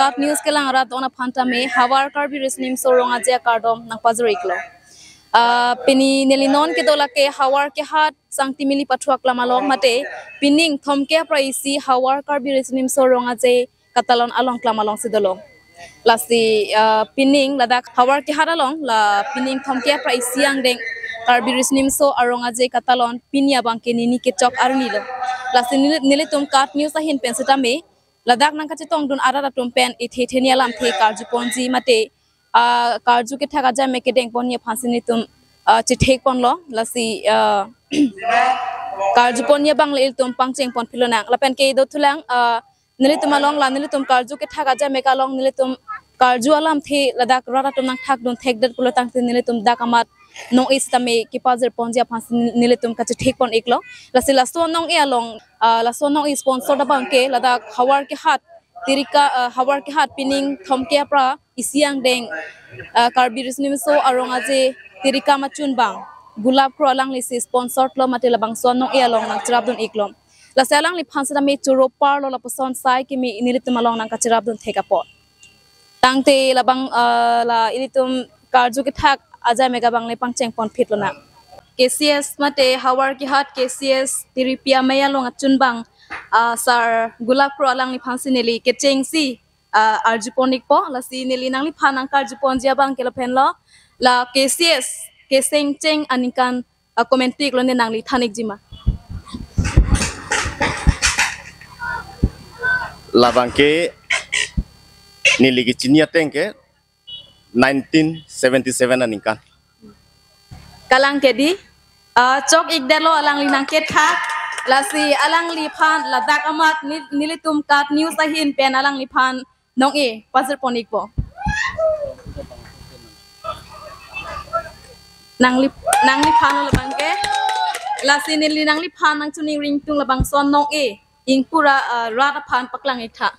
kat news ke lang rat ona phanta me hawar karbi resnim so ronga je kardom nang pazuriklo pini nelinon ke dola ke hawar ke hat sangti mili pathuak lamalong mate pining thomke praisi hawar karbi resnim so ronga je katalon along klamalong sidolo lasi pining ladak hawar ke haralong la pining thomke praisi ang deng karbi resnim so aronga je katalon pinya bangke nini ke chok arnilo lasi nilitum kat news ahin pensita me ladak nang kacitong dun arara tumpen ithethenia lam the karju ponji mate karju ke thaga ja meke deng pon ye phasini tum chithek pon lo lasi karju pon ye bang le tum pangcheng pon philona lapen ke do thulang nili tum along la nili tum karju ke thaga ja meka long nili tum karju alam the ladak rara tum nang thak dun thek dat pulo tang nili tum dakamat nong istame ki pazer ponja phas nili tum kache thek pon eklo lasi lasto nong e along lasto nong is sponsor da bangke ladak hawar ke hat tirika hawar ke hat pining thomke pra isiang deng karbi resnim so aronga je tirika machun bang gulab pro alang li sponsor lo mate labang son nong e along nang chirap dun eklom la salang li phansada me churo par lo la pason sai ki mi nili tum along nang ka chirap dun theka po tangte labang la ilitum karju ke thak aja mega bang le pangcheng pon phit lona KCS mate hawar ki hat KCS tiripia maya long achun bang sar gulab pro alang ni phansi neli ketcheng si arjuponik po la si neli nang li phanang karjupon jia bang kelo phen lo la KCS keseng cheng anikan commentik lo ne nang li thanik jima la bangke neli ki chinia tengke 1977 anikan kalang kedi chok ikdelo alang li nang ket thak lasi alang li phan ladak amat nilitum kat news ahin pen alang li phan nong e pasir ponik po nang li phan lo bangke lasi nili nang li phan nang chuning ring tung labang son nong e ingpura rata phan paklang itha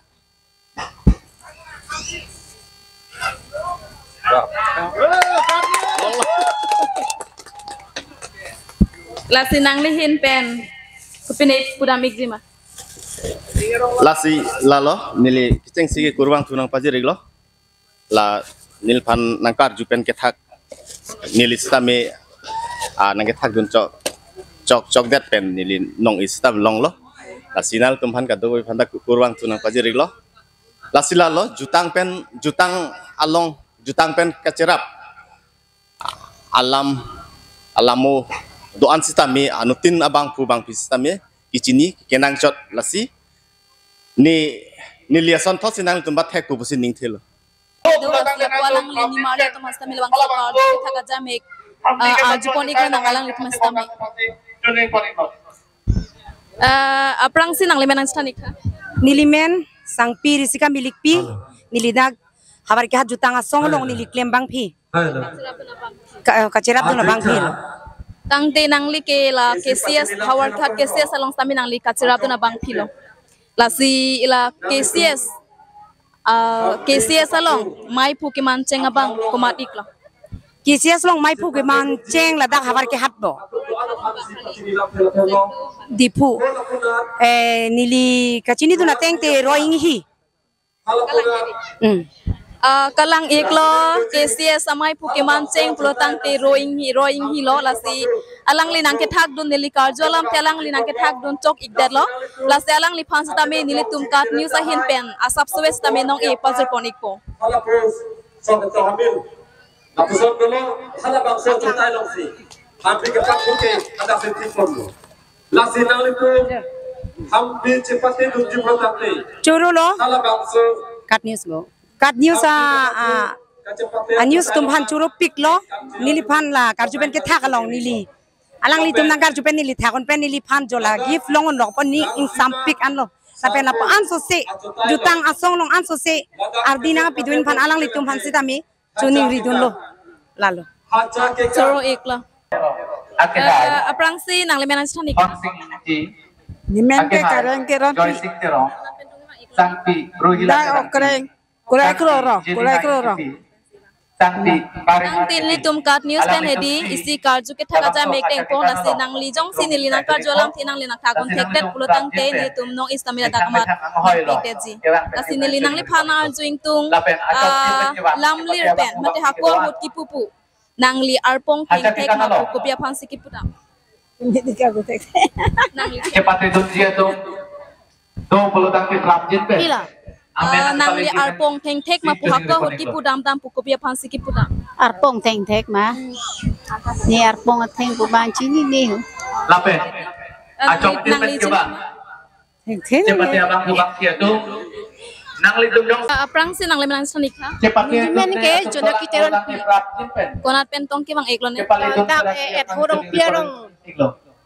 lasi nang li hin pen kupine pudam ikjima lasi lalo nili kicheng sige kurwang tunang pajirig lo la nil phan nangkar jupen ke thak nili stame nang ke thak dun chok dat pen nili nong istam long lo lasi nal tum phan ka do phan da kurwang tunang pajirig lo lasi lalo jutang along jutang pen kacerap alamo doan sistame anutin abang pu bang sistame kichini kenang chot lasi ni liason thos sinang tumba thek pu busin ning thelo do asia palang li mari to masta milwang sa thaga jamek ajupon ikla nangalang lit mastame aprang sinang limenang stanik nilimen sangpi risika milikpi nilidag habar ke hat jutanga songlong niliklem bang phi kacerap dun bang phi tangte nang li ke la KCS hawar khat KCS along sami nang li kachira tu na bang philo la si ila KCS along mai phu ke man cheng abang komat ikla KCS long mai phu ke man cheng la dak habar ke hat bo dipu nili kachini tu na tengte roing hi kalang iklo KCS amai pukeman cheng plotang te roing hi lo lasi alang li nang ke thak dun nili karjolam telang li nang ke thak dun chok ikdar lo lasi alang li phans ta me nili tum kat news ahin pen asap suwes ta me nong e pazar ponik po churu lo kat news go kat news news tum phan churu pik lo nili phan la karjupen ke thak along nili alang li tum nang karjupen nili thakon pen nili phan jola gif longon lok pon ni ing sam pik an lo sapen la an so se jutang asong long an so se ardina piduin phan alang li tum phan sitami chuning ridun lo lalo choro ikla aprang si nang le menan stanik nimen ke karang ke ron Sangpi dai okreng kulai kroro Nang tin ni tum kat news ten hedi isi karju ke thaga ja mek teng pon ase nang li jong si ni li nang karju alam thi nang li nang thagon thek tet pulo tang te ni tum nong istamina da kamat te ji asi ni li nang li phana arjuing tung lam lir pen mate hakko hut ki pupu nang li arpong theng thek ma pu ko bia phan si ki puta nang li cepat itu dia tuh bulu tangkis Rapjin pe nang li arpong theng thek ma pu hakko hut ki pu dam dam pu ko bia phan si ki puta arpong theng thek ma ni arpong theng ku ban chi ni lapen acok nang li coba cepat ya bang bang dia tuh nang li dong aprang si nang li menang sanik ha cepat ya men ke jona kiteron Rapjin pe konat pen tong ki bang ek lo ne cepat itu tak et horong pierong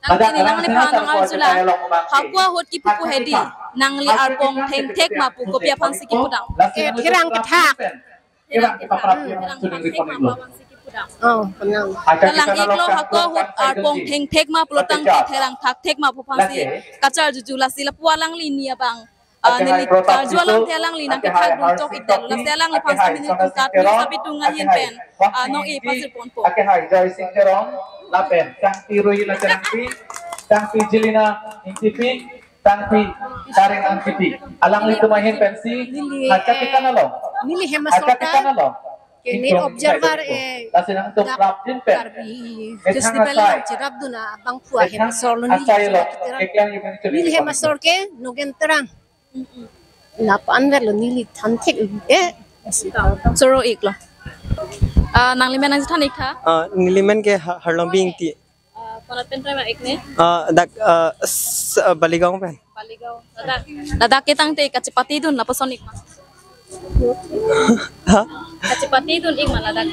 nang ni nang li phan nang aljula hakwa hot ki pupu hedi nang li arpong theng thek ma pu ko bia phan si ki puta et hirang kathak Irang kita perhatian sudah di konek oh penang Talang iklo hakko hut arpong theng thek ma pulo tang te therang thak thek ma pu phan si kachar ju la sila pualang li nia bang nili karjualang thelang li nang ke thak dun chok ikdal la selang li phan si min tum kat ni sabi tunga hin pen no e pasir pon po Oke hai Joy Sing Jerong lapen sang tirui la canti sang pijilina intipi sang pi taring antipi alang li tumahin pensi haca kita nalo nili haca hemasota kita nalo kini observer kasi nang tum rapjin pen karbi festival jirab duna bang puah hemasor lo asaylo keklan ibang nili hemasor ke nogen terang lapan ver lo nili thanthek soro iklo nang li menang than ik tha नीलिमन के हरलंबिंग ती konat pen trai ma ek ne dak Baligaon पे paligao dadak ke tang te kachipati dun la pasonik ma kachipati dun ik ma ladak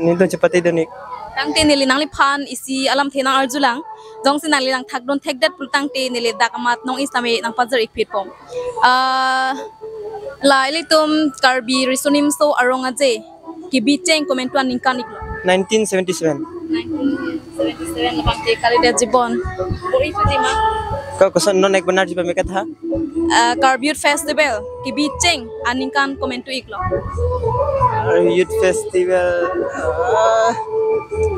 नी तो चपती दनिक tang te nili nang li phan isi alam thena arjulang jong sin nang li nang thak don thek dat pul tang te nili dakamat nong isame nang pajar ik pit pom la ili tum karbi risunim so aronga je ki bi cheng comment wan ning kanik 1977 1977 lapang te kalida jibon puri futima का question no नेक बना जी पे का था Carbute Festival ki bi cheng aning kan comment tu iklo youth festival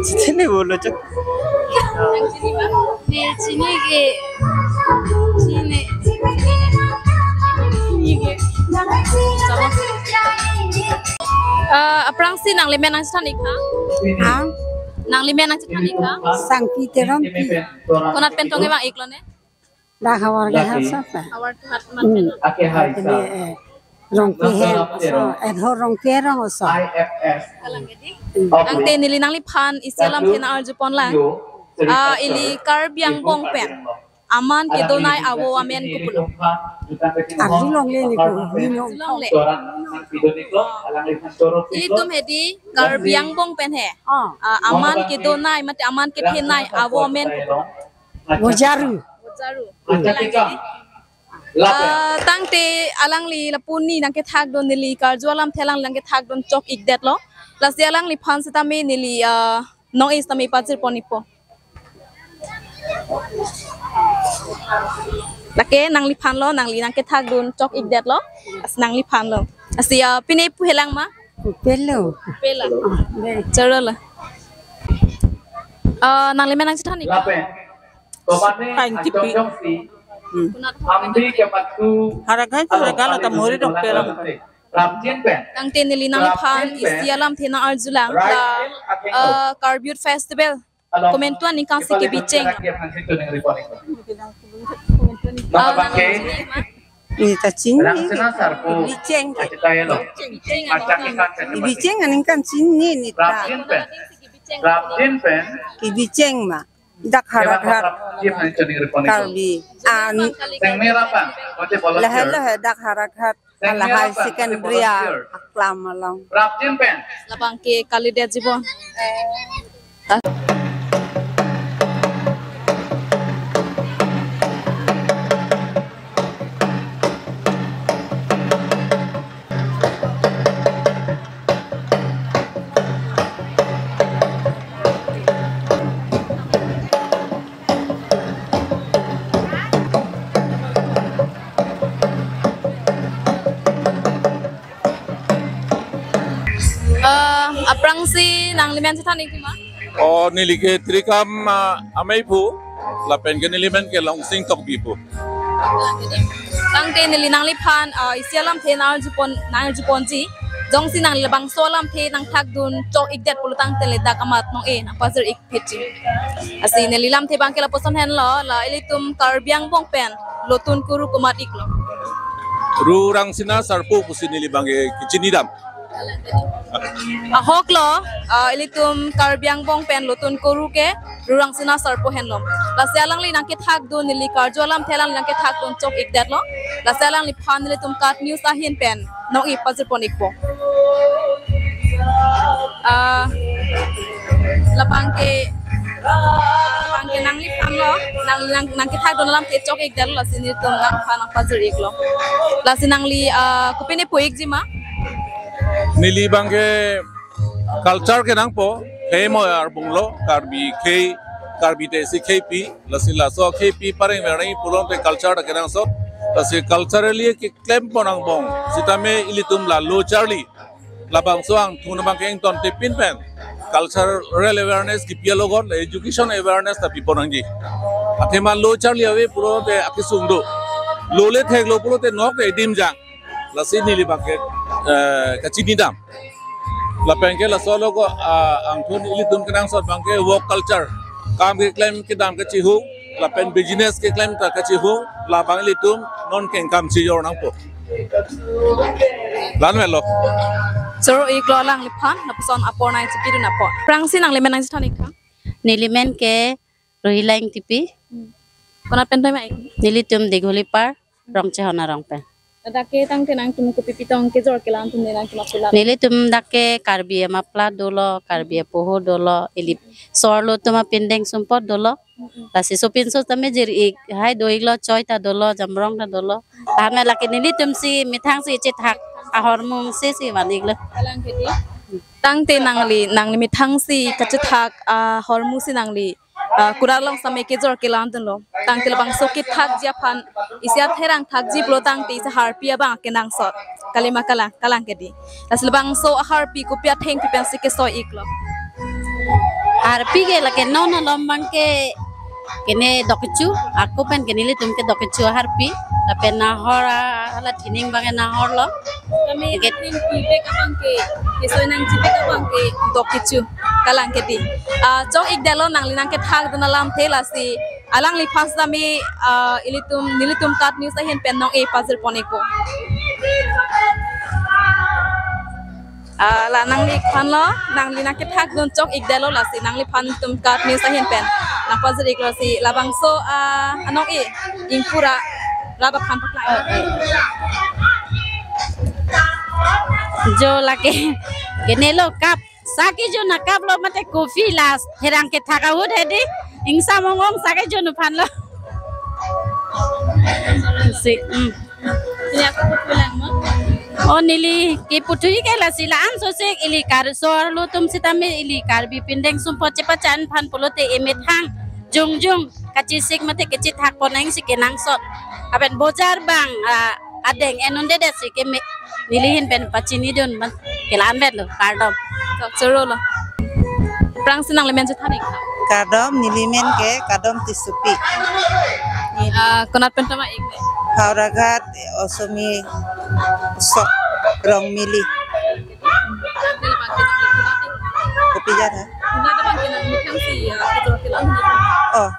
जितने बोलो चक chini ke chini aprang si nang lemen nang stan ikha nang lemen nang stan ikha sang kiteron konat pentong e bang iklo ne da hawar ga hasa awar tu hat man Oke hai sa rong pi he so et ho rong ke rong so IFS kalang gedi ang te nili nang li phan isialam thena arju pon lang ili karbyang bong pen aman ke donai awo amen kupulo arji long le ni ko ni no long le Orang video ni klo alang lihat soro ili tum hedi karbyang bong pen he aman ke donai mate aman ke thenai awo amen wajaru jaru Aja kita tang te alang li la puni nang ke thak don nili karjualam thelang lang ke thak don chok ik det lo plus alang li phan sita me nili nong is tami pachir ponipo lake nang li phan lo nang li nang ke thak don chok ik det lo as nang li phan lo asi pine pu helang ma pelo pela charala nang li menang chithani lapen Tomane ajong si ambi ke patu haragala ta mori dong pera Rapjin pen tang te nili nang li phan isialam thena arjulang la Carbute Festival komentuan ni kan si ke bicheng Mga bangke ni ta chin Lang sena sarpo bicheng Acitaya lo Acak ikan bicheng aning kan chin ni ta Rapjin pen Rapjin pen ki bicheng ma dak harak har Dia hancur di reponik karbi an Seng merah pak Mati lah lah volunteer dak harak har ala hai secondary aklam along Rapjin pen labang ke kalida jibon aprang si nang limen sa tanik ma. O nilike trikam amay po, lapen ke nilimen ke long sing tok bipo. Tang te nili nang lipan isialam the nang jupon ji jong si nang labang solam the nang thak dun chok ikdet pulutang te le dakamat nong e nang pasir ik phetji asi nili lam the bangke la poson hen lo la ilitum karbiang bong pen lotun kuru kumat iklo Rurang sina sarpo pusi nilibangke kichinidam. ahok lo ilitum karbiang bong pen lotun kuru ke rurang sina sarpo hen lom la selang li nang ke thak dun nili karjolam thelang nang ke thak dun chok ikdet lo la selang li phan ilitum kat news ahin pen nong i pasir pon ikpo lapangke nang li phan lo nang ke thak dun lam te chok ikdet lo sini tum nang phan nang pasir iklo la sinang li kupine poik jima Nilibangke culture ke nang po, kay mo arbunglo, karbi te si KP, lasila so KP pareng meron pulong te culture ke nang so, lasi culturally ke claim po nang bong, sitame ilitum la lo Charlie, labang soang tunabang ke ington te pinpen, cultural awareness ki pialogon, education awareness ta pipo nang ji, atema lo Charlie awe pulong te akisungdo, lo le thek lo pulong te nok te dimjang. Lasi nilibangke kachinidam la pengke la solo ko angthun ilitum kenang sot bangke work culture kam ke claim ke dam ke chihu la pen business ke claim ta ke chihu la bang ilitum non ken kam chi yor nang po lan melo Soro iklo lang lipan na pason apor na chipidu na po prang sinang lemen nang stanik ka Nilimen ke rohilaing tipi konat pen mai nilitum digholi par rong chehona rong pen dake tang tenang tum ko pipitong ke jor kelam tum nenang tum apula nilitum dake karbi mapla dolo karbi poho dolo ilip sorlo tuma pindeng sumpot dolo lasi sopin so tame jir ik hai doiglo choita dolo jamrong ta dolo tame laki nilitum si mithang si chithak ahormung si waniglo kalang kedi tang tenang li mithang si kachithak hormu si nang li kuralong samay ke jor kelam tum lo tang telabang sokit thak jia phan isya therang thak ji blo tang ti sa harpia bang kenang sot kalima kalang kedi laslabang so harpi ko pia theng pi pen ke so iklo harpi ke lake no lombang ke kene dokchu aku pen kene litum ke dokchu harpi tapi nahora ala thining bange nahor lo kami thing pi be kapang ke so nang ji be kapang ke dokichu kalang kedi chok ik dalo nang linang ke thak dun lam thela si alang li phas dami nilitum kat news ahin pen nong e pasir poniko la nang li phan lo nang linang ke thak dun chok ik dalo la si nang li phan tum kat news ahin pen nang pasir iklo si labang so anong e ingpura raba phan paklai jo lake kene lo kap saki jo na kap lo mate kofi las herang ke thaka hud hedi ingsa mongong sake jo nu phan lo si ya ko pulang mo o nili ke putui ke la sila an so se ili kar sor lo tum sitame ili kar bi pindeng sumpo chepa chan phan polote emet hang jung kachi sik mate ke chit hak ponang si kenang sot aben bojar bang adeng enunde de si ke nilihin pen pachini don man kelambet lo kardom soro lo prang sinang lemen jathanik Kadom nilimen ke kadom tisupi. konat pen tama ik Hauragat osomi sok rong mili. Kopi jada. Oh.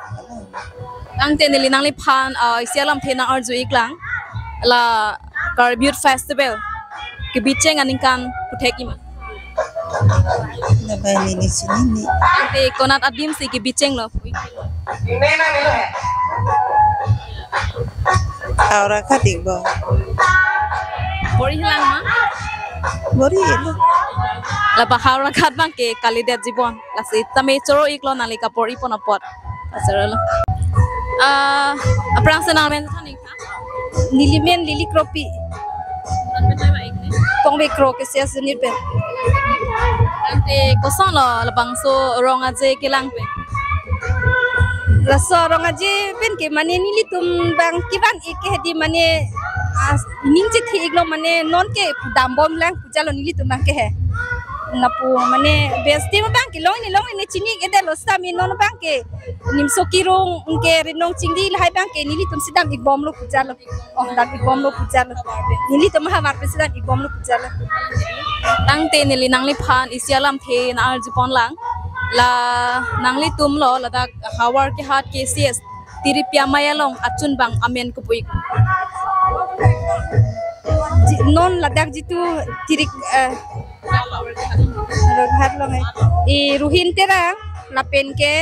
Ang tenili nang lipan isialam thena arju iklang la Karbut festival ke bicheng aningkan putheki ma Nabay nini sinini. ante konat adim si ke bicheng lo Hauragat igbo. bori hilang ma Bori ilo. la bahawra khat bang ke kalidet jibon la si tame choro iklo nalika pori ponapot asaralo aprang senang men thani ka Nilimen lili kropi. Pongbe kro ke sia sunir pe. ante koson lo labang so ronga je kelang pe Raso rong aje pen ke mane nilitum bang kiban ike hedi mane ning chi thi iglo mane non ke dambom lang pujalo nilitum bang ke he. napu mane besti ma bang ke long ni chini ke de losta mi non bang ke nim sokirong unke rinong chingdi lai bang ke nili tum sidam ik bom lo pujalo oh dak ik bom lo pujalo nili tum ha mar sidam ik bom lo pujalo tang te nili nangli phan isialam the na arju pon lang la nangli tum lo la dak hawar ke hat KCS tiripya mayalong achun bang amen ko puik non ladak jitu tirik raghat long e ruhin terang lapen ke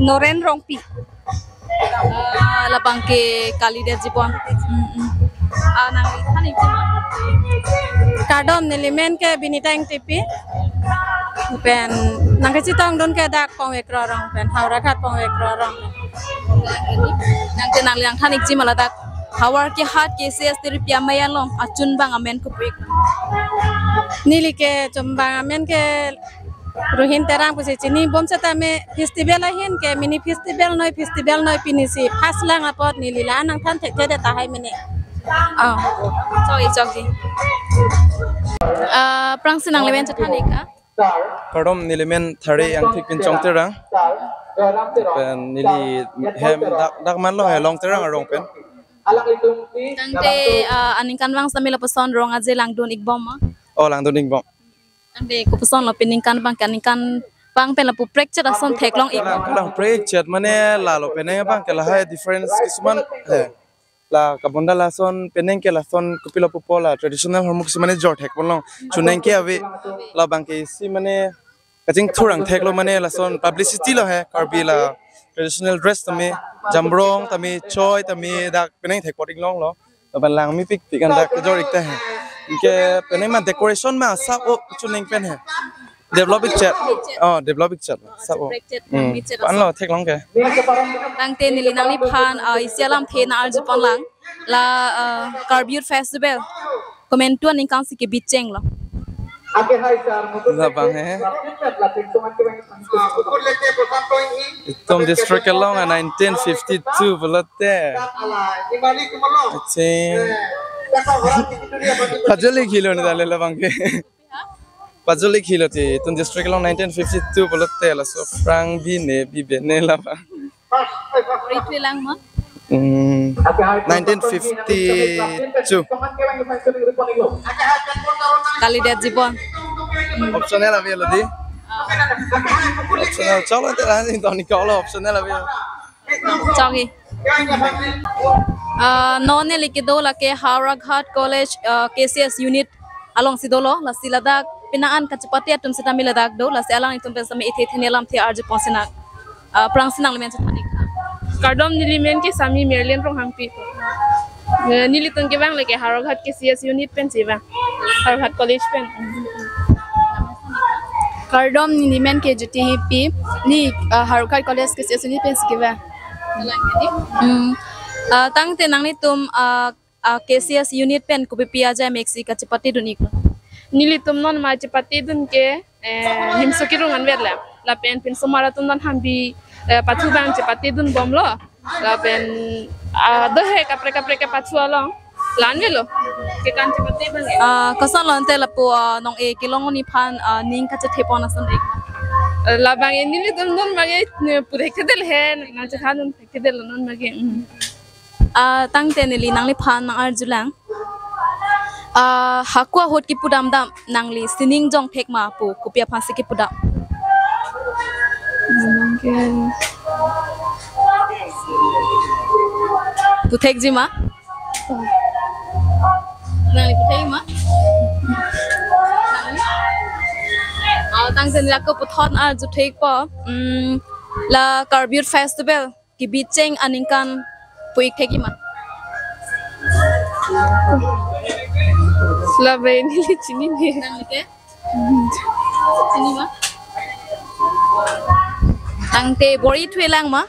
noren rongpi lapang ke kalide jipon nangli thani Kadom nilimen ke binitang tipi pen nangkaci tong don ke dak pongwek rorong pen haura khat pongwek rorong nang te nang liang thanik ji maladak hawar ke hat KCS tiripya mayalong achun bang amen ko puik nili ke chombang amen ke rohin terang pusi chini bom sata me festival ahin ke mini festival noi pinisi phaslang apot nili la nang than thek the ta hai mini sorry prang sinang lewen chathanik Kadom nilimen thare yang thik pin chong terang. Pen nili hem dak man lo he long terang arong pen. tangte aningkan bang samila person rong aje lang don ikbom ma Oh lang doning bom. tangte ko person lo piningkan bang kaningkan bang pen la pu precture ason thek long ikbom Lang break chat mane la lo peneng bang ke la hai difference kisman he. La kabonda la son peneng ke la son kupila popola traditional hormuk simane jor thek bolong chuneng ke ave la bang ke si mane kajing thurang thek lo mane la son publicity lo he karbi la traditional dress tami jambrong tami choi tami dak peneng thek poting long lo ban lang mi pik pikan dak jor ikta he ke peneng ma decoration ma sab o chuneng pen he developing chat developing chat sab o pan lo thek long ke tangte nili nangli phan isialam the na arju pon lang la carbute festival komentuan ningkang sike bicheng lo la bang he Itom district along 1952 bulate Pajali khilo ni dale la bang ke Pajali khilo ti itom district along 1952 bulate la so frang bi ne la bang ritwe lang ma 1952 kalide jipon optional avail di optional chalo te la ni toni kalo optional avail chagi non ne likido la ke Hauraghat college KCS unit along sidolo la silada pinaan kachpati atum sita miladak do la alang itum pesame ithe thenelam the arje posina prang sinang lemen chathani Kadom nilimen ke sami Maryland rong hangpi nili tong ke bang leke Hauraghat KCS unit pen siba Hauraghat college pen Kadom nilimen ke JTP ni Hauraghat college KCS unit pen siba tangte nangni tum KCS unit pen kupipia ja Mexico kachpati dunik nili tum non ma chapati dun ke himsokirung anverla la pen pin somara tum non hambi pathu bang chapati dun bomlo la pen dohe kapre ke pathu along lanvelo ke kan chapati bang kasan lonte la po nong e kilong ni phan ning ka thepon asan ek la bang nili tum non mage pure kedel he na chhanun kedel non mage tangte nili nangli phan nang arjulang hakwa hot ki pudam dam nangli sining jong thek ma pu kupia phasi ki pudam tu thek ji ma nangli pu thek ma tangte nila ko puthon arju thek po la carbute festival ki bicheng aningkan puik theki ma Slabe nili chini ni nangli chini ma tangte bori thwelang ma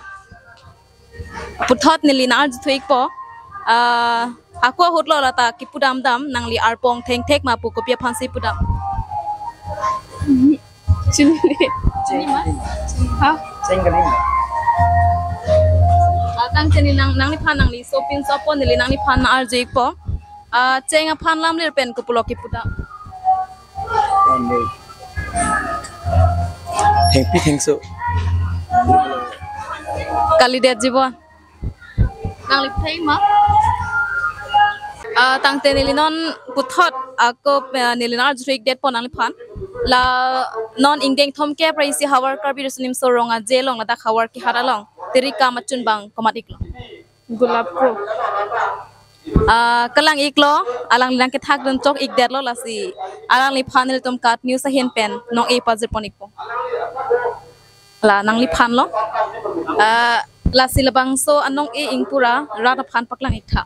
puthot nili na arju thek po akwa hotlo la ta ki pudam dam nangli arpong theng thek ma pu kopia phansi pudam chini ma ha Sengkali tang cheni nangli phan nangli sopin sopon nili nangli phan na arjik po chenga phan lam lir pen ko puloki puda Happy things so. Kalidet Jibon. Nang lipthai ma. Tangte nilinon puthot ako nilinar jrik det pon nang liphan. La non ingdeng thomke praisi hawar karbi rusunim soronga jelong lada hawar ki haralong. Terika macun bang komatiklo. Gulab pro. Kalang iklo alang lilang ke thak don chok ik det lo lasi alang li phan nil tum kat news sa hen pen nong e pazir ponik po la nang li phan lo lasi labang so anong e ingpura rata phan paklang ik tha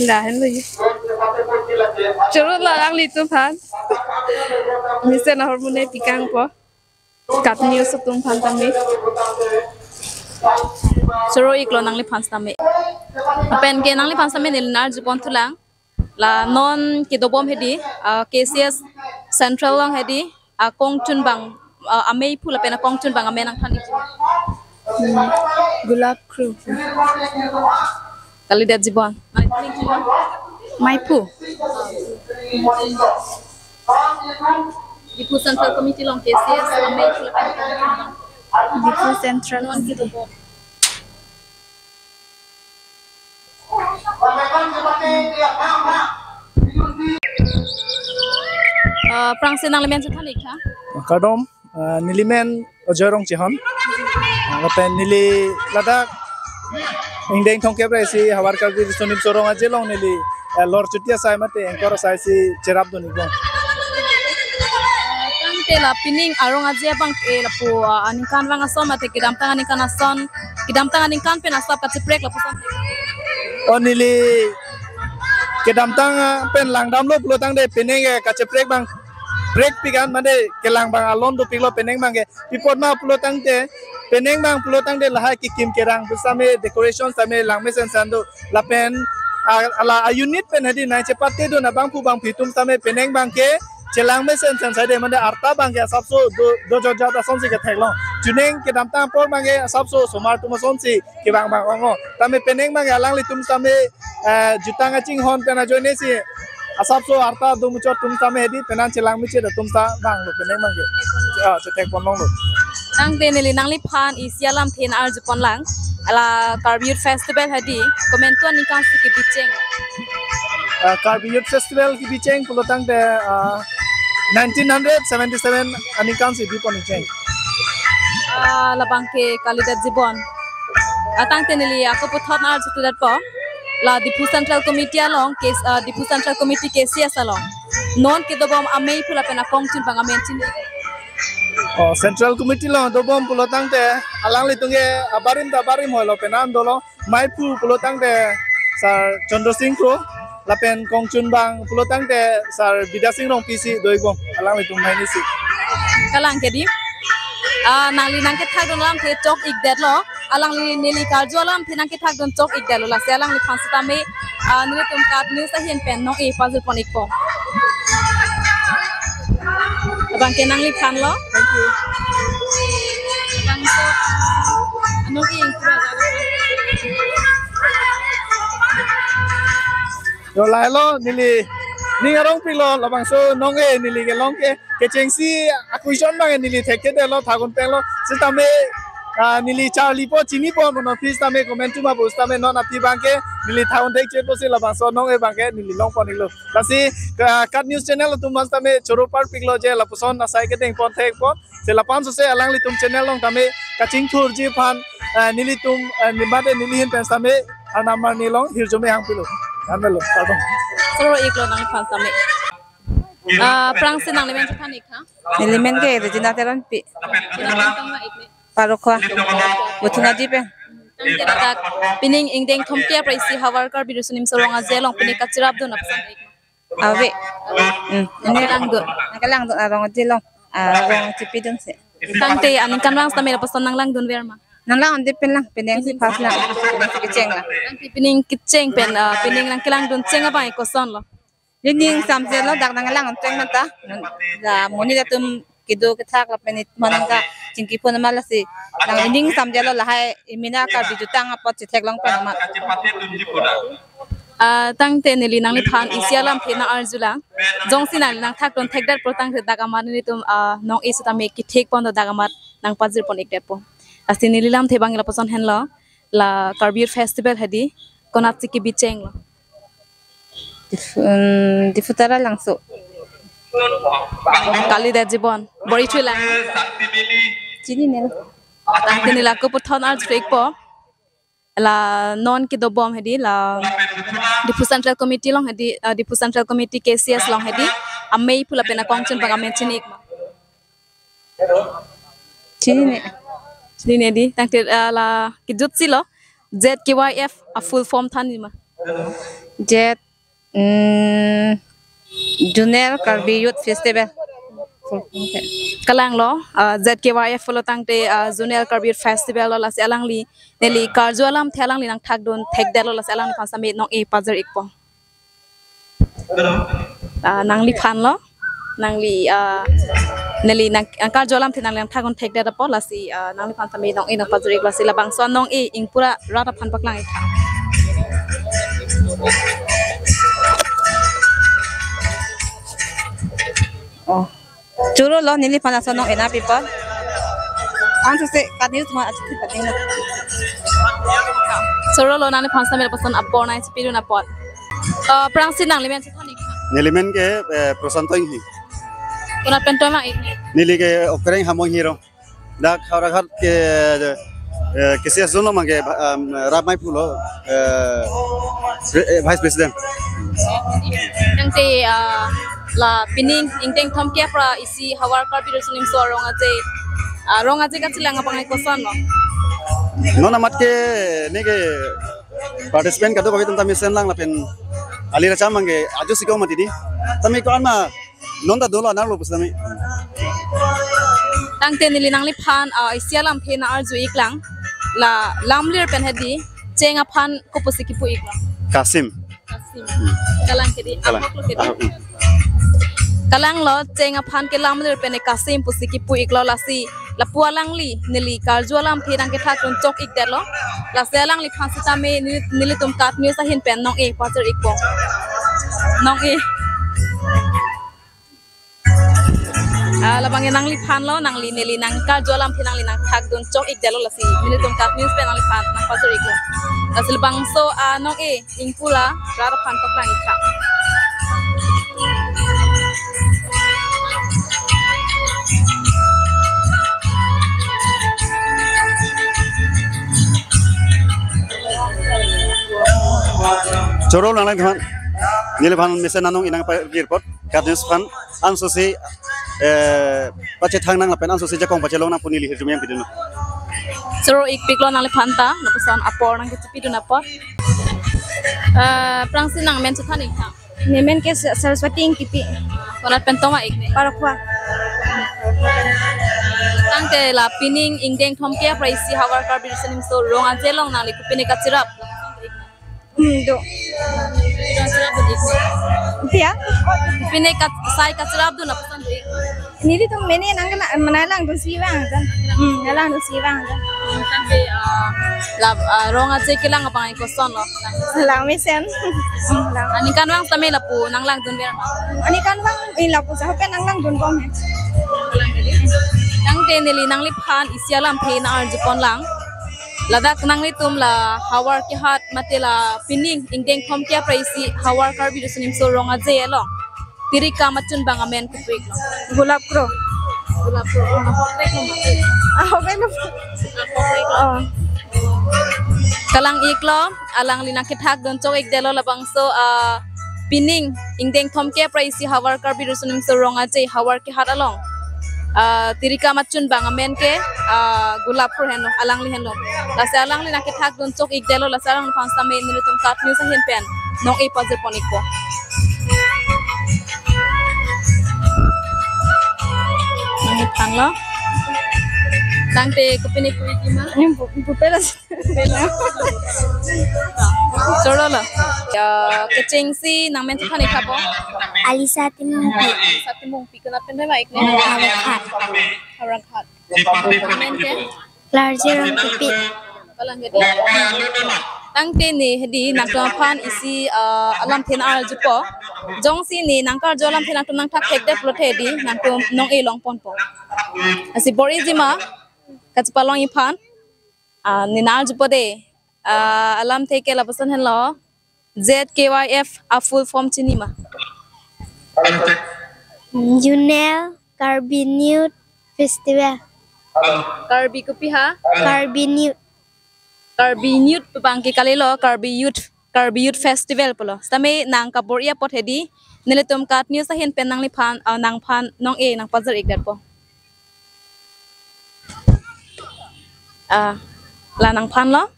Là hen lo. Churut la ang li tu phan. Mise na hormone pikang po. Kat news tum phan tami. suro iklo nang li phan stame pen ke nang li phan stame nil nar jupon thulang la non ki dobom hedi KCS central long hedi kong chun bang amei phula pena kong chun bang ame nang thani Gulab crew. kali det jibon mai pu Dipu Central Committee long KCS amei phula pena Dipu Central non ki dobom prang senang lemen chuthani kha kadom nilimen ojorong chihon lapen nili ladak ingdeng thongke praisi hawar karbi sonim sorong ajelong nili lor chutia sai mate engkor sai si cherab doni go tangte la pining arong aje bang e la pu anikan wang ason mate kidam tang anikan ason kidam tang anikan pen asap ka chiprek la puson onili kedam tang pen langdam lo pulo tang de peneng ka chiprek bang break pigan mande kelang bang alon do pilo peneng bang pipot ma pulo tang te peneng bang pulo tang de lahai ki kim kerang busame decoration same langme sen sando la pen ala unit pen hadi nai chepate do na bang pu bang pitum same peneng bang ke chelang me sen sen sade mande arta bang ke sabso do jo jata sonsi ke thaglong juneng ke dam tang por bang ke sabso somar tum sonsi ke bang bang ongo tame peneng bang alang li tum same jutanga ching hon pena joine si asap so arta do mucho tum same hedi penan chelang mi che da tum sa bang lo peneng bang ke che tek pon long lo nang de nili nang li phan isialam thin ar jupon lang ala Carbute festival hadi komentuan ni kan si ki bicheng Carbute festival ki bicheng pulo tang de 1977 anikan si bipon cheng labang ke kalidat jibon atang tenili ako puthot ar jutudat po la Dipu Central Committee along case Dipu Central Committee KCS along non ke dobom amei phula pena kongchun bang amen chin Central Committee lo dobom pulo tang te alang li tunge abarim holo penan dolo maipu pulo tang te sar Chandra Singh Pro lapen kongchun bang pulo tang te sar Bida Singh rong PC doigom alang li tung mai ni si kalang ke di nang li nang ke thak don lam the chok ik det lo alang li nili karjo lam the nang ke thak don chok ik det lo la se alang li phansita me nili tum kat news sa hien pen no e pazul ponik po abang ke nang li khan lo thank you bang so ano ki ingkura yo lai lo nili ni arong pilo labang so nonge nili ke long ke chengsi acquisition bang nili theke de lo thagon pen lo sitame nili charlie po chini po mono please tame comment tu ma bus tame non api bangke nili thagon thek che po se labang so nonge bangke nili long po nilo lasi kat news channel tu mas tame choro par piklo je lapuson na sai ke teng pon thek po se lapan so se alang li tum channel long tame kaching thur ji phan nili tum nimade nili hin pen tame anamar nilong hirjome hang pilo amelo pardon soro iklo nang phan tame prang se nang lemen thani kha Elemen ke Regina Teran pi. Parokwa. Butunga jipe. tak pining ingdeng thomkia praisi hawar kar birusunim soronga zelong pinik kachirab do napsan Awe. Ini lang do arong jilong. Arong cipi dun se. tangte aning kanwang sta mera pason nang lang dun verma Nang lang onde pen lang peneng si pas lang. Keceng lah. pining kiceng pen pining nang kilang dun cenga ba ko son lo Dinding samse lo dak nang lang ceng mata. Da moni da tum kido ke thak la penit mananga chingki phone mala si lang ending samjalo la hai imina kar bi jutang apot chi thek long pen ma tang te nili nang li phan isialam phena arjula jong sinang nang thak don thek dar protang the daga man ni tum nong isuta me ki thek pon daga mat nang pazir pon ek depo asi nili lam the bangla pason hen la Karbir festival hadi konat ki bicheng lo difutara langso kali da jibon bori thui lang chini nel tang te nila ko puthon ar trek po la non ki do bom hedi la dipu central committee long hedi dipu central committee KCS long hedi amei pula pena kongchen bang amen chinik chini ne di tang te la ki jut si lo ZKYF a full form than ni ma jet Junior Karbir Youth Festival kalang lo ZKYF lo tang te Junior Karbir Festival lo la si alang li neli karjualam thelang li nang thak don thek delo la si alang ni phasa me nong e pazer ikpo nang li phan lo nang li neli nang karjualam the nang li thak don thek delo po la si nang li phan sa me nong e nang pazer ik la si la bang so nong e ing pura rata phan paklang ik oh churo lo nili phana so nong ena people answer se kadil thma achhi pating churo lo nang li phan sa me pason apor nai spiru na pot prang sin nang li men thani Nilimen ke prosantoi hi kuna pento ma ik nili ke okreng hamong hiro dak harahat ke KCS zone mang ke ramai pulo vice president yang te la pining ingteng thom ke pra isi hawar Karbir sunim so ronga je ka chilang apang ko son no nona mat ke ne ke participant ka do ko tum tamisen lang la pen ali ra chamang ke ajo sikau mati di tami ko anma nonda dolo na lo pusami tang te nili nang li phan isialam phena arju iklang la lamlir pen hedi chenga phan ko pusiki pu ikla Kasim kalang ke di kalang lo chenga phan ke lamlir pen Kasim pusiki pu iklo la si la pualang li nili karjualam phirang ke thak chok ik delo la selang li phan sita me nili tum kat news sa hin pen nong e pazer ikpo nong e la bang nang li phan lo nang li neli nang karjualam phinang li nang thak don chok ik delo la si nili tum kat news pen nang li phan nang pazer iklo la sil bang so nong e ingpula rara phan paklang ikha Choro lang lang kan niliphan misen nanong inang report kadnes phan anso si pache thang nang lapen anso si jakong pache long na punili hirjumyang pidino choro ik piklo nang lipan ta na pasan apor nang kipi du na pot prang sin nang men chuthani ha nemen ke Saraswati kipi konat pentoma ik parakwa tang te la pining ingdeng thom ke praisi hawar Karbir sunim so ronga jelong nang li kupini ka chirap do dia pine ka sai ka chirap du na pasan du nili tum mene nang na manalang do siwang dan nalang do siwang dan tang te la ronga je kilang apang ko son lo lang mesen lang ani kan wang tame la pu nang lang dun ber ani kan wang in la pu sa pen nang lang dun bom tang te nili nang li phan isialam phe na ar jupon lang ladak nang li tum la hawar ki hat matela pining ingdeng thom kya praisi hawar Karbir sunim so ronga je lo tirika machun bang amen ku pik lo gulab pro kalang iklo alang lina ke thak don chok ik delo labang so pining ingdeng thom kya praisi hawar Karbir sunim so ronga je hawar ki hat along tirika machun bang amen ke gulab pro hen alang li hen lo la sa alang li na ke thak don chok ik delo la sa alang phang sa me ni tum kat ni sa hen pen nong e pazer ponik ko nang thang lo tang te kupini pui ki ma nim pupela Choro lo. Kecing si nang men thani khapo. Alisa Timung Pi. Alisa Timung Pi kana pen mai ikne. Harang khat. Men ke. Large Rong Kupi. Balang gede. Tang te ni hedi nak to phan isi alam then al jupo. Jong si ni nang kar jolam then nak to nang thak thek de plot hedi nang to nong e long pon po. Asi bori jima kachpalong I phan. Ni nal jupo de. Alam theke la pasan hen lo. ZKYF a full form chinima. Junel Carbinute Festival. Karbi kupi ha? Carbinute. Carbinute pangki kalilo Carbinute Festival polo. Stame nang kabor ia pot hedi neletum kat news hen pen nang liphan nang phan nong e nang pazar ikdat po. La nang phan lo.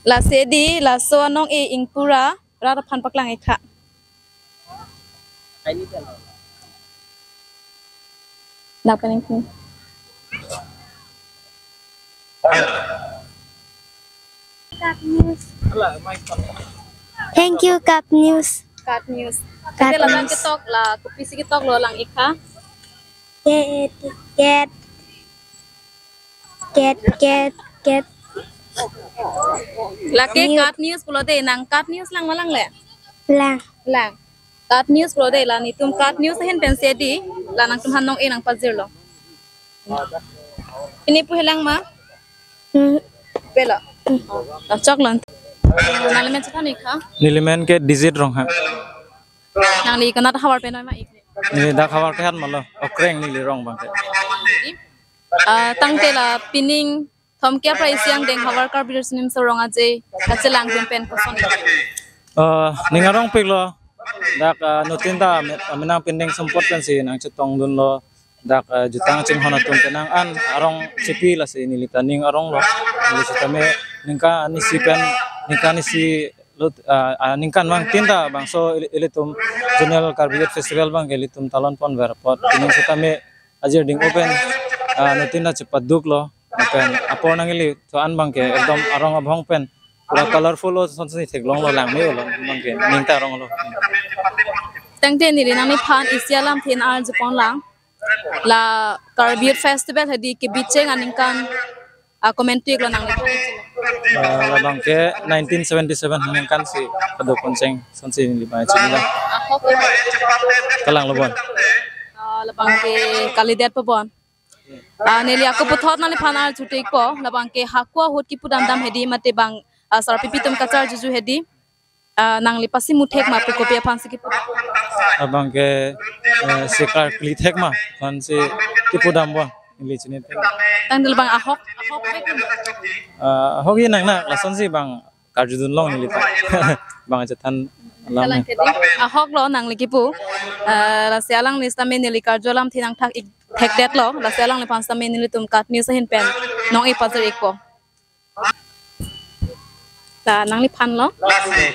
La sedi la so nong e ingpura rara phan paklang ikha. Nak pening pun. Cup News. Thank you, Cup News. Kat news. Kat Kete la nang news. kitok la kupisi kitok lo lang ikha. Get. La ke kat news pulo de nang kat news lang malang le. Lang. Kat news pulo de la ni tum kat news hen pen sedi la nang tum han nong e nang pazir lo. Ini pu helang ma? Bela. Choklan. Nang lemen chata ni kha. Nilimen ke digit rong ha. Nang li kana hawar pe noi ma ik. Ni da khawar ke han malo okreng ni li rong bang ke. Tang te la pining thom kya price yang deng hawar kar bir sinim so rong aje kachelang pen ko son. Ningarong piglo dak nutin da aminang pindeng support kan si nang chetong dun lo dak jutang ching hona tum tenang an arong chipi la si nilita ning arong lo nili sitame ningka ni si pen ningka ni si lut ningkan bang tinda bang so ilitum Junel Carbinute Festival bang ilitum talon pon verpot ning sitame ajir ding open nutin da cepat duk lo pen apor nang ili to an bang ke ekdom arong abhong pen pura colorful lo sonsi theklong lo lang me lo bang ke ningta arong lo Tang te ni nang ni phan isialam thin al jupon lang la Carbinute Festival hadi ke bicheng aningkan commentary lo nang labang ke 1977 ningkan si kado ponceng sonsi ni ba chila kalang lobon labang ke kalidet pabon neli aku puthot nali phan al chutik po labang ke hakwa hot ki pudam dam hedi mate bang sar pipitum kachar juju hedi nang li pasi muthek ma pe kopia phan si ki abang ke sekar kli thek ma kon si tipudam bo li chini tang dil bang ahok hogi nang na lason si bang karjudun long li ta bang jatan lam ahok lo nang li ki pu la sialang ni stame neli karjolam thinang thak ik thek det lo la sialang li phan stame neli tum kat news hin pen nong e pazar ik po la nang li phan lo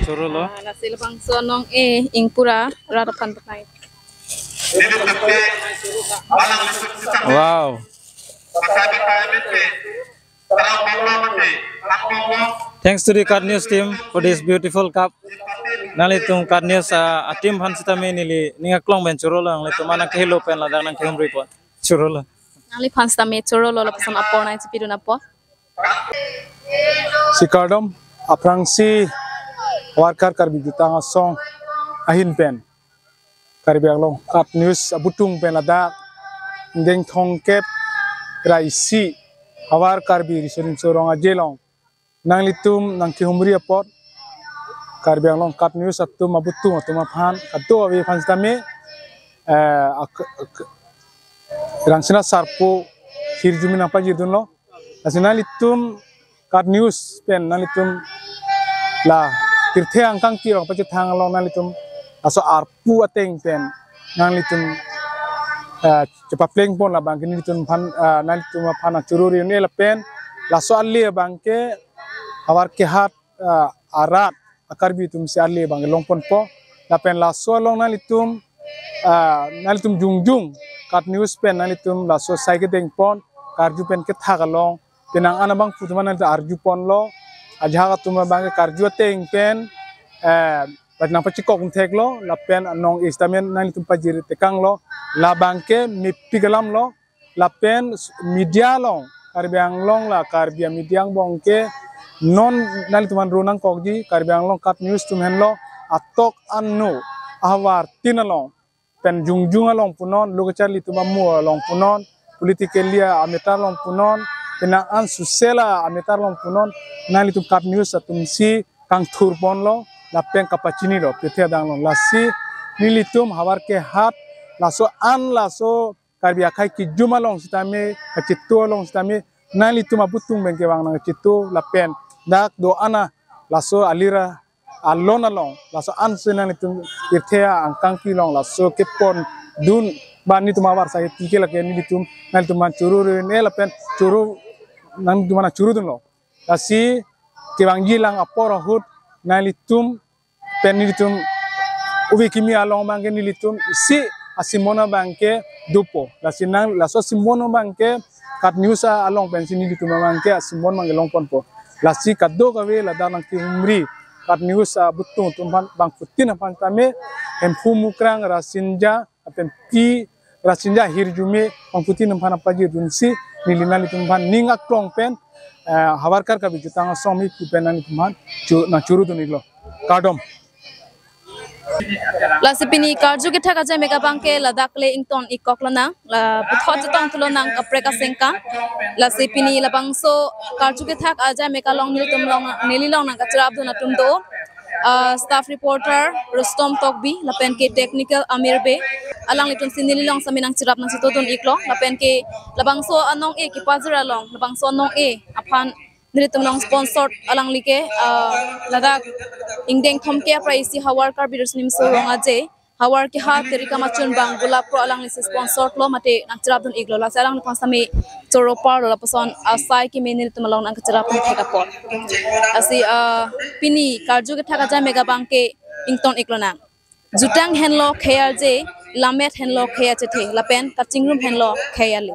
churu lo la sil bang so nong e ingpura rara phan pakai wow thanks to the Card News team for this beautiful cup nali tum Card News team han sitame nili ninga klong ben churu lo nali tumana khelo pen la dang nang khom report churu lo nang li phan stame choro lo la pasan apor nai chipidu na po Sikardom aprangsi warkar karbi jutang song ahin pen karbi aglong Card News abutung pen lada deng thong kep raisi awar karbi riserin sorong ajelong nang litum nang kihumri apot karbi aglong Card News atum abutung atum aphan atu avi phan stame rangsina sarpo hirjumin apa jirdun lo asina litum Card News pen nalitum la tirthe angkang kirong pache thang lo nalitum aso arpu ateng pen nalitum cepa pleng pon la bangke nalitum phan nalitum phan chururi ne la pen la so alle bangke awar ke hat arat akarbi tum se alle bang longpon po la pen la so long nalitum jungjung Card News pen nalitum la so saike deng pon karju pen ke thagalong penang anabang putuman nanti arju pon lo aja katuma bang karju teng pen batnang pacikok untek lo la pen anong istamen nang litum pajir tekang lo la bangke mipigalam lo la pen media long karbiang long la karbia media bongke non nang lituman runang kokji karbiang long kat news tumen lo atok anno awar tinalong pen jungjung along punon lugacar lituma mu along punon politikelia ametar long punon penaan susela ametar long punon nang litum kat news atumsi kang turpon lo la pen kapacini lo petia dang long lasi nilitum hawar ke hat laso an laso karbia kai ki juma long sitame kacito long sitame nang litum abutung bengke wang nang kacito la pen dak do ana laso alira alon along laso an senang litum irtea angkang kilong laso kepon dun bani tu mawar saya tikel lagi ni litum nang litum curu ne la pen curu nang tu mana curu dun lo lasi kewang gilang apora hut nang litum pen ni litum ubi kimi along bangke ni litum si asimona bangke dupo lasi nang laso simona bangke kat newsa along pen sini litum bangke asimon bangke long pon po lasi kaddo kawe la danang kimri kat news butung tumpan bang putin apang tame empu mukrang rasinja apen pi rasinja hirjume bang putin nampan apaji dunsi nilina litumpan ningak klong pen hawarkar ka bijutang somi kupenan tumpan na churu duniglo kadom la sipini karju ke thaka jai mega bangke ladak le ington ikoklana la puthot jatang tulonang apreka sengka la sipini la bangso karju ke thak aja mega long nilitum long nililong nang kacrab dona tumdo staff reporter Rustom Tokbi la pen ke technical Amir Be alang litun sinililong saminang cirap nang situtun iklo la pen ke la bangso anong e ki pazra long la bangso anong e aphan nilitum long sponsor alang like ladak ingdeng thomke praisi hawar kar bidus nim so ronga je hawar ki ha terika machun bang gulap pro alang lis sponsor lo mate nakcrap dun iglo la salang pasami choro par la pason asai ki menil tumalong nang kacrap pun theka por asi pini karju ke thaka ja mega bangke ington iklona jutang henlo khayal je lamet henlo khaya chethe lapen kachingrum henlo khayali